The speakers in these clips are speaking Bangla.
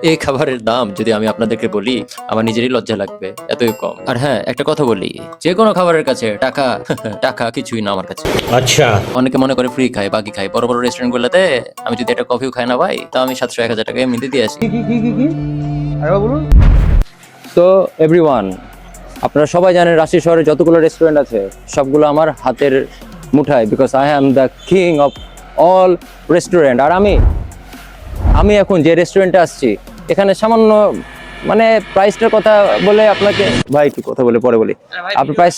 এই খাবারের দাম যদি আমি আপনাদেরকে বলি আমার নিজেরই লজ্জা লাগবে, এতই কম। আর হ্যাঁ, একটা কথা বলি, যে কোনো খাবারের কাছে টাকা টাকা কিছুই না আমার কাছে। अच्छा অনেকে মনে করে ফ্রি খায়, বাকি খায়। বড় বড় রেস্টুরেন্ট গুলোতে আমি যদি একটা কফিও খাই না ভাই, তা আমি 700-1000 টাকা এমনিতে দিয়ে আসি। তো এভরিওয়ান, আপনারা সবাই জানেন রাজশাহী শহরে যতগুলো রেস্টুরেন্ট আছে সবগুলো আমার হাতের মুঠায়, because I am the king of all restaurant. আর আমি এখন যে রেস্টুরেন্টে আসছি এখানে সামান্য মানে প্রাইসটার কথা বলে আপনাকে ভাই একটু কথা বলে পরে বলি। আপনি প্রাইস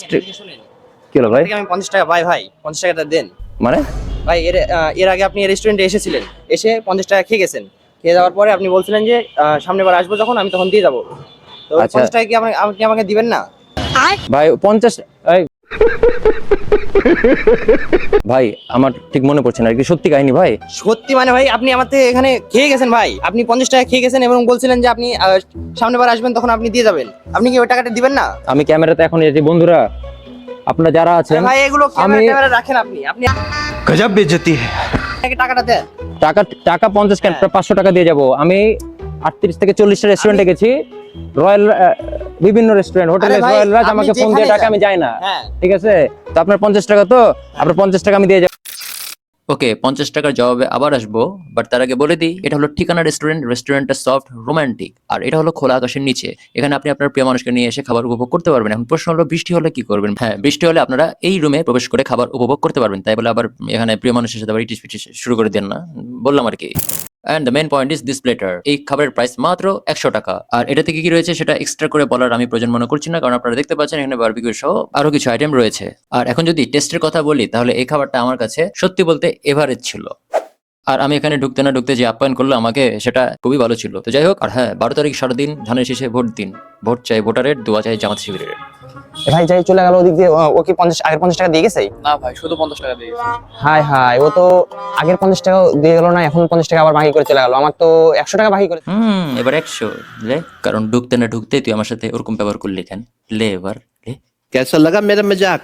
কি হলো ভাই? আমি 50 টাকা ভাই 50 টাকাটা দেন মানে ভাই। এর আগে আপনি রেস্টুরেন্টে এসেছিলেন, এসে 50 টাকা খেয়ে গেছেন। খেয়ে যাওয়ার পরে আপনি বলছিলেন যে সামনের বার আসবো যখন আমি তখন দিয়ে যাবো। তো আচ্ছা। 50 টাকা কি আপনি আমাকে দিবেন না? ভাই 50 ভাই আমার ঠিক মনে পড়ছে না, কি সত্যি কাহিনী ভাই? সত্যি মানে ভাই আপনি আমার থেকে এখানে খেয়ে গেছেন ভাই। আপনি 50 টাকা খেয়ে গেছেন এবং বলছিলেন যে আপনি সামনের বার আসবেন তখন আপনি দিয়ে যাবেন। আপনি কি ওই টাকাটা দিবেন না? আমি ক্যামেরাতে এখন এই যে বন্ধুরা আপনারা যারা আছেন, ভাই এগুলো আমি ক্যামেরা রাখেন আপনি আপনি गजब बेइज्जती है। আমাকে টাকাটা দেন। টাকা 50 কেন 500 টাকা দিয়ে যাব। আমি 38 থেকে 40টা রেস্টুরেন্টে গেছি, রয়্যাল বিভিন্ন রেস্টুরেন্ট হোটেলে। আরে ভাই, রয়্যাল রাজ আপনি আমাকে ফোন দিয়ে যেখানে টাকা আমি যান। যাই না, হ্যাঁ। ঠিক আছে? তো আপনার 50 টাকা, তো আপনার 50 টাকা আমি দিয়ে যাব। ওকে, 50 টাকার জবাবে আবার আসবো, বাট তার আগে বলে দিই এটা হলো ঠিকানা রেস্টুরেন্ট। রেস্টুরেন্টটা সফট রোমান্টিক, আর এটা হলো খোলা আকাশের নিচে। এখানে আপনি আপনার প্রিয় মানুষকে নিয়ে এসে খাবার উপভোগ করতে পারবেন। এখন প্রশ্ন হলো বৃষ্টি হলে কি করবেন? হ্যাঁ, বৃষ্টি হলে আপনারা এই রুমে প্রবেশ করে খাবার উপভোগ করতে পারবেন। তাই বলে আবার এখানে প্রিয় মানুষের সাথে আবার ইটিস পিটিস শুরু করে দেন না, বললাম আর কি। And the main point is this platter. এই খাবারের প্রাইস মাত্র 100 টাকা। আর এটাতে কি কি রয়েছে সেটা এক্সট্রা করে বলার আমি প্রয়োজন মনে করছি না, কারণ আপনারা দেখতে পাচ্ছেন এখানে বারবিকিউ সহ আরো কিছু আইটেম রয়েছে। আর এখন যদি টেস্টের কথা বলি তাহলে এই খাবারটা আমার কাছে সত্যি বলতে এভারেজ ছিল। আর আমি এখানে ঢুকতে না ঢুকতে যে আপ্যায়ন করলো আমাকে, সেটা খুবই ভালো ছিল। তো যাই হোক, আর হ্যাঁ, 12 তারিখ সারাদিন ধানের শীষে ভোট দিন। ভোট চাই ভোটারের, দোয়া চাই জামাত শিবিরের। ভাই যাই চলে গেল ওদিক দিয়ে। ও কি 50 টাকা দিয়ে গেছে? না ভাই, শুধু 50 টাকা দিয়ে গেছে। হাই হাই, ও তো আগের 50 টাকা দিয়ে গেল না, এখন 50 টাকা আবার বাকি করে চলে গেল। আমার তো 100 টাকা বাকি করে। এবার 100 লে, কারণ ঢুকতে না ঢুকতে তুই আমার সাথে ওরকম ব্যবহার করলি কেন? লে এবার লে। कैसा लगा मेरा मजाक?